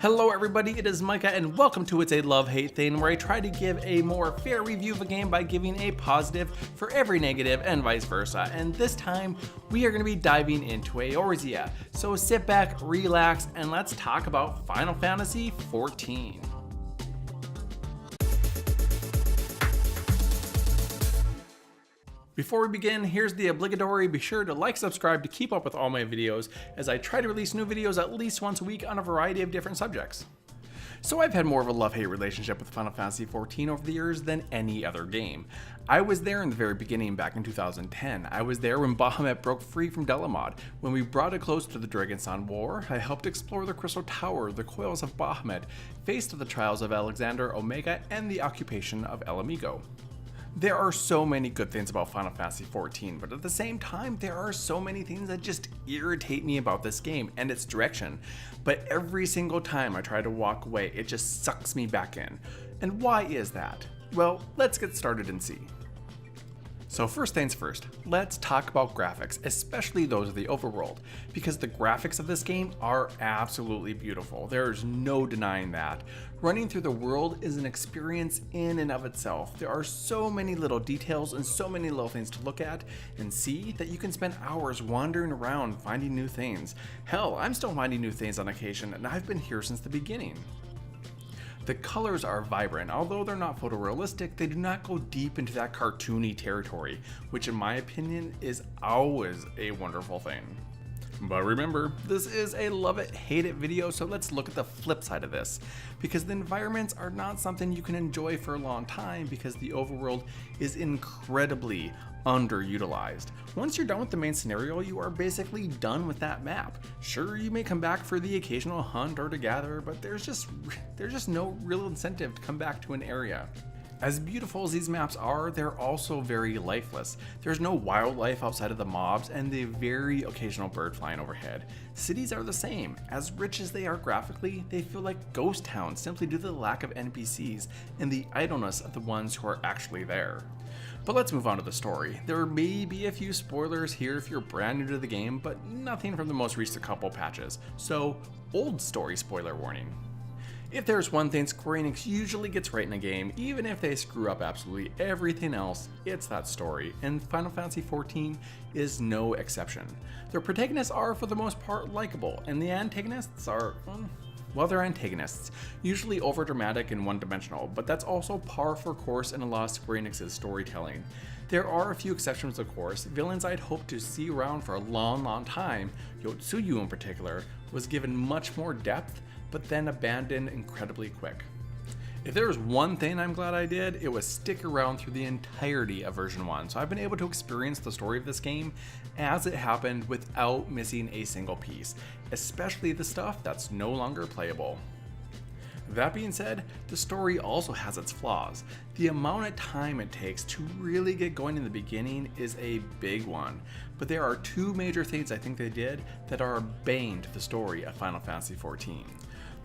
Hello everybody, it is Mica and welcome to It's a Love-Hate Thing, where I try to give a more fair review of a game by giving a positive for every negative and vice versa. And this time, we are going to be diving into Eorzea. So sit back, relax, and let's talk about Final Fantasy XIV. Before we begin, here's the obligatory: be sure to like, subscribe to keep up with all my videos, as I try to release new videos at least once a week on a variety of different subjects. So I've had more of a love-hate relationship with Final Fantasy XIV over the years than any other game. I was there in the very beginning back in 2010. I was there when Bahamut broke free from Delamod. When we brought it close to the Dragonstone War, I helped explore the Crystal Tower, the coils of Bahamut, faced the trials of Alexander Omega, and the occupation of El Amigo. There are so many good things about Final Fantasy XIV, but at the same time, there are so many things that just irritate me about this game and its direction. But every single time I try to walk away, it just sucks me back in. And why is that? Well, let's get started and see. So first things first, let's talk about graphics, especially those of the overworld, because the graphics of this game are absolutely beautiful. There's no denying that. Running through the world is an experience in and of itself. There are so many little details and so many little things to look at and see that you can spend hours wandering around finding new things. Hell, I'm still finding new things on occasion, and I've been here since the beginning. The colors are vibrant. Although they're not photorealistic, they do not go deep into that cartoony territory, which in my opinion is always a wonderful thing. But remember, this is a love it, hate it video, so let's look at the flip side of this. Because the environments are not something you can enjoy for a long time, because the overworld is incredibly underutilized. Once you're done with the main scenario, you are basically done with that map. Sure, you may come back for the occasional hunt or to gather, but there's just no real incentive to come back to an area. As beautiful as these maps are, they're also very lifeless. There's no wildlife outside of the mobs and the very occasional bird flying overhead. Cities are the same. As rich as they are graphically, they feel like ghost towns simply due to the lack of NPCs and the idleness of the ones who are actually there. But let's move on to the story. There may be a few spoilers here if you're brand new to the game, but nothing from the most recent couple patches. So, old story spoiler warning. If there's one thing Square Enix usually gets right in a game, even if they screw up absolutely everything else, it's that story, and Final Fantasy XIV is no exception. Their protagonists are for the most part likable, and the antagonists are, well, they're antagonists, usually overdramatic and one-dimensional, but that's also par for course in a lot of Square Enix's storytelling. There are a few exceptions, of course. Villains I'd hoped to see around for a long time, Yotsuyu in particular, was given much more depth, but then abandoned incredibly quick. If there was one thing I'm glad I did, it was stick around through the entirety of version 1, so I've been able to experience the story of this game as it happened without missing a single piece, especially the stuff that's no longer playable. That being said, the story also has its flaws. The amount of time it takes to really get going in the beginning is a big one, but there are two major things I think they did that are a bane to the story of Final Fantasy XIV.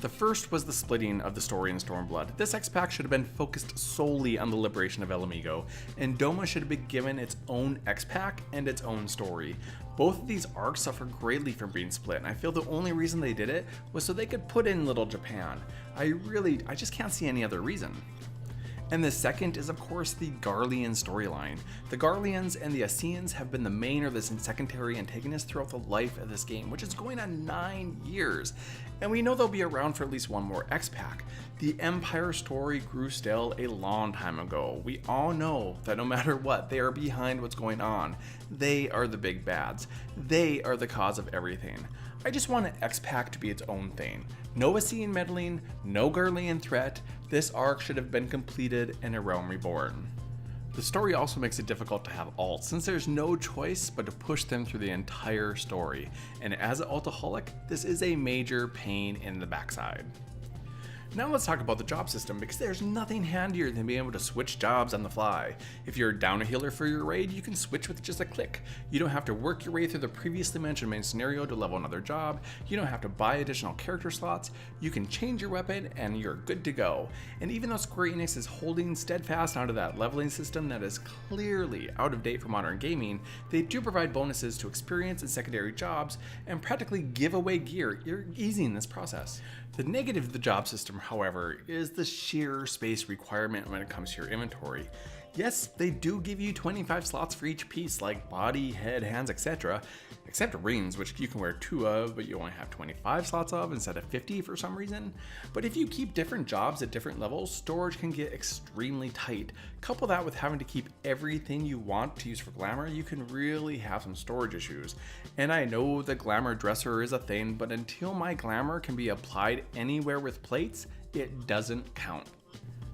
The first was the splitting of the story in Stormblood. This X-Pack should have been focused solely on the liberation of El Amigo, and Doma should have been given its own X-Pack and its own story. Both of these arcs suffer greatly from being split, and I feel the only reason they did it was so they could put in Little Japan. I just can't see any other reason. And the second is, of course, the Garlean storyline. The Garleans and the Ascians have been the main or the secondary antagonists throughout the life of this game, which is going on 9 years. And we know they'll be around for at least one more X-Pack. The Empire story grew stale a long time ago. We all know that no matter what, they are behind what's going on. They are the big bads. They are the cause of everything. I just want an X-Pack to be its own thing. No Ascian meddling, no Garlean threat. This arc should have been completed and a realm reborn. The story also makes it difficult to have alts, since there's no choice but to push them through the entire story, and as an altaholic, this is a major pain in the backside. Now let's talk about the job system, because there's nothing handier than being able to switch jobs on the fly. If you're down a healer for your raid, you can switch with just a click. You don't have to work your way through the previously mentioned main scenario to level another job. You don't have to buy additional character slots. You can change your weapon and you're good to go. And even though Square Enix is holding steadfast onto that leveling system that is clearly out of date for modern gaming, they do provide bonuses to experience and secondary jobs and practically give away gear, easing this process. The negative of the job system, however, is the sheer space requirement when it comes to your inventory. Yes, they do give you 25 slots for each piece, like body, head, hands, etc., except rings, which you can wear 2 of, but you only have 25 slots of instead of 50 for some reason. But if you keep different jobs at different levels, storage can get extremely tight. Couple that with having to keep everything you want to use for glamour, you can really have some storage issues. And I know the glamour dresser is a thing, but until my glamour can be applied anywhere with plates, it doesn't count.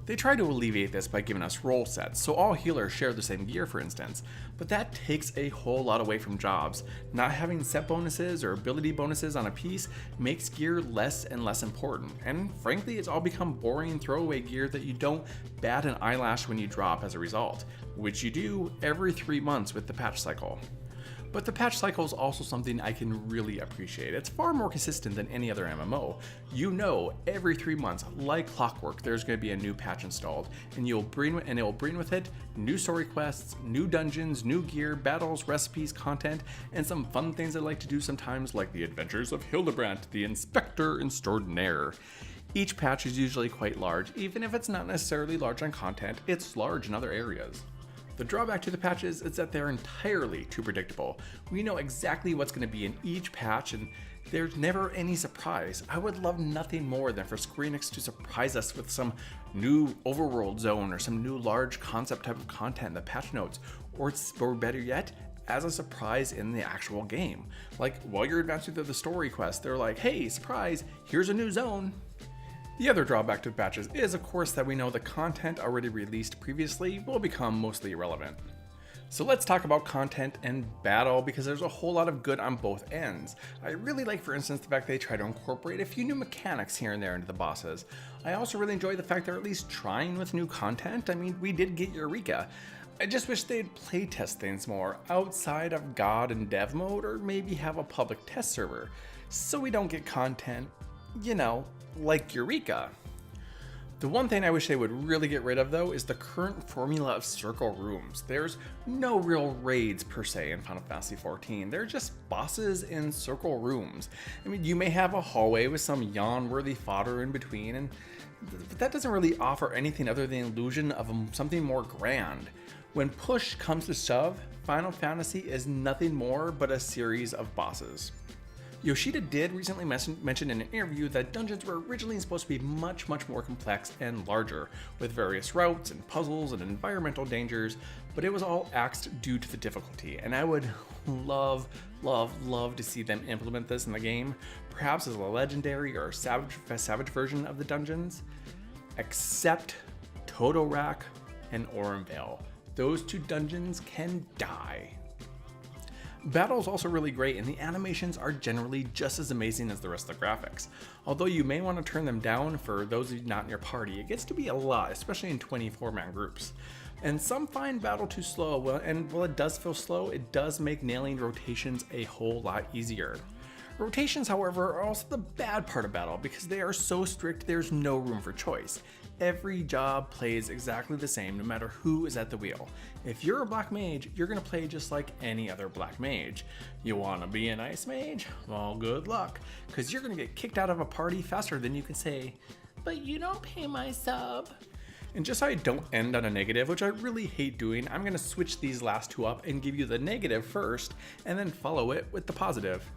They try to alleviate this by giving us role sets, so all healers share the same gear, for instance, but that takes a whole lot away from jobs. Not having set bonuses or ability bonuses on a piece makes gear less and less important, and frankly, it's all become boring throwaway gear that you don't bat an eyelash when you drop as a result, which you do every 3 months with the patch cycle. But the patch cycle is also something I can really appreciate. It's far more consistent than any other MMO. You know, every 3 months, like clockwork, there's going to be a new patch installed, and it will bring with it new story quests, new dungeons, new gear, battles, recipes, content, and some fun things I like to do sometimes, like the Adventures of Hildebrandt, the Inspector Extraordinaire. Each patch is usually quite large, even if it's not necessarily large on content, it's large in other areas. The drawback to the patches is that they're entirely too predictable. We know exactly what's going to be in each patch, and there's never any surprise. I would love nothing more than for Square Enix to surprise us with some new overworld zone or some new large concept type of content in the patch notes, or better yet, as a surprise in the actual game. Like, while you're advancing through the story quest, they're like, hey, surprise, here's a new zone. The other drawback to patches is, of course, that we know the content already released previously will become mostly irrelevant. So let's talk about content and battle, because there's a whole lot of good on both ends. I really like, for instance, the fact they try to incorporate a few new mechanics here and there into the bosses. I also really enjoy the fact they're at least trying with new content. I mean, we did get Eureka. I just wish they'd playtest things more outside of God and Dev mode, or maybe have a public test server, so we don't get content, you know, like Eureka. The one thing I wish they would really get rid of, though, is the current formula of circle rooms. There's no real raids per se in Final Fantasy XIV. They're just bosses in circle rooms. I mean, you may have a hallway with some yawn-worthy fodder in between, but that doesn't really offer anything other than the illusion of something more grand. When push comes to shove, Final Fantasy is nothing more but a series of bosses. Yoshida did recently mention in an interview that dungeons were originally supposed to be much more complex and larger, with various routes and puzzles and environmental dangers, but it was all axed due to the difficulty, and I would love to see them implement this in the game, perhaps as a legendary or savage version of the dungeons, except Totorak and Orenvale. Those 2 dungeons can die. Battle is also really great, and the animations are generally just as amazing as the rest of the graphics. Although you may want to turn them down for those of you not in your party, it gets to be a lot, especially in 24-man groups. And some find battle too slow, and while it does feel slow, it does make nailing rotations a whole lot easier. Rotations, however, are also the bad part of battle, because they are so strict there's no room for choice. Every job plays exactly the same no matter who is at the wheel. If you're a black mage, you're going to play just like any other black mage. You want to be an ice mage? Well, good luck, because you're going to get kicked out of a party faster than you can say, but you don't pay my sub. And just so I don't end on a negative, which I really hate doing, I'm going to switch these last 2 up and give you the negative first, and then follow it with the positive.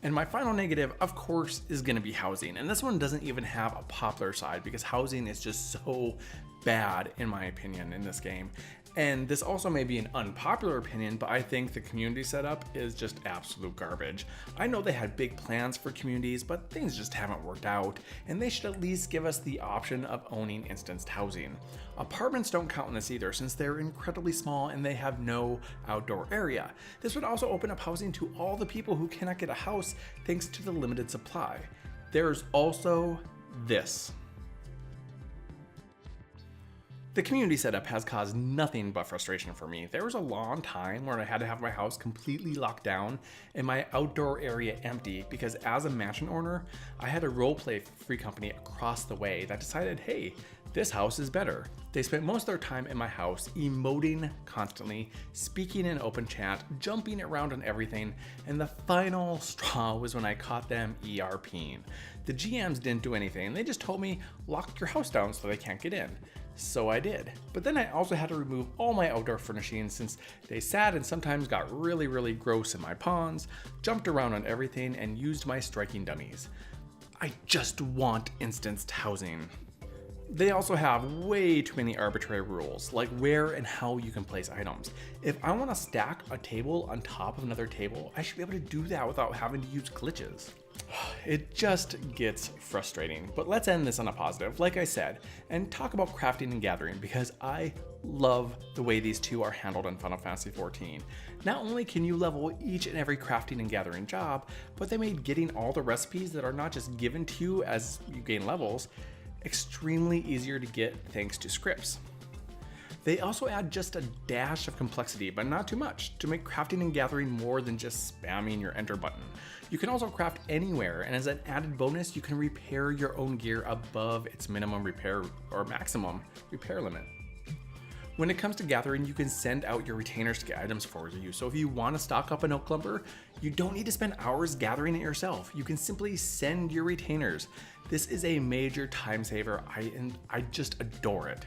And my final negative, of course, is going to be housing. And this one doesn't even have a popular side, because housing is just so bad, in my opinion, in this game. And this also may be an unpopular opinion, but I think the community setup is just absolute garbage. I know they had big plans for communities, but things just haven't worked out, and they should at least give us the option of owning instanced housing. Apartments don't count in this either, since they're incredibly small and they have no outdoor area. This would also open up housing to all the people who cannot get a house thanks to the limited supply. There's also this. The community setup has caused nothing but frustration for me. There was a long time where I had to have my house completely locked down and my outdoor area empty because as a mansion owner, I had a roleplay free company across the way that decided, hey, this house is better. They spent most of their time in my house emoting constantly, speaking in open chat, jumping around on everything, and the final straw was when I caught them ERPing. The GMs didn't do anything, they just told me, lock your house down so they can't get in. So I did. But then I also had to remove all my outdoor furnishings since they sat and sometimes got really gross in my ponds, jumped around on everything, and used my striking dummies. I just want instanced housing. They also have way too many arbitrary rules, like where and how you can place items. If I want to stack a table on top of another table, I should be able to do that without having to use glitches. It just gets frustrating, but let's end this on a positive, like I said, and talk about crafting and gathering because I love the way these two are handled in Final Fantasy XIV. Not only can you level each and every crafting and gathering job, but they made getting all the recipes that are not just given to you as you gain levels, extremely easier to get thanks to scripts. They also add just a dash of complexity, but not too much, to make crafting and gathering more than just spamming your enter button. You can also craft anywhere, and as an added bonus, you can repair your own gear above its minimum repair or maximum repair limit. When it comes to gathering, you can send out your retainers to get items for you. So if you want to stock up on oak lumber, you don't need to spend hours gathering it yourself. You can simply send your retainers. This is a major time saver, and I just adore it.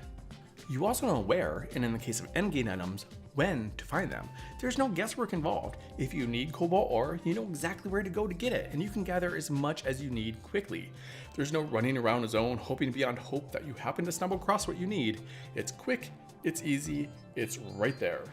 You also know where, and in the case of endgame items, when to find them. There's no guesswork involved. If you need cobalt ore, you know exactly where to go to get it, and you can gather as much as you need quickly. There's no running around a zone hoping beyond hope that you happen to stumble across what you need. It's quick, it's easy, it's right there.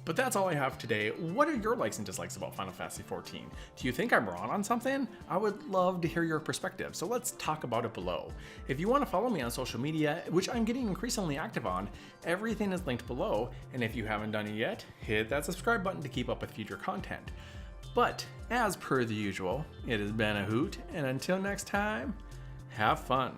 But that's all I have today. What are your likes and dislikes about Final Fantasy XIV? Do you think I'm wrong on something? I would love to hear your perspective, so let's talk about it below. If you want to follow me on social media, which I'm getting increasingly active on, everything is linked below, and if you haven't done it yet, hit that subscribe button to keep up with future content. But, as per the usual, it has been a hoot, and until next time, have fun.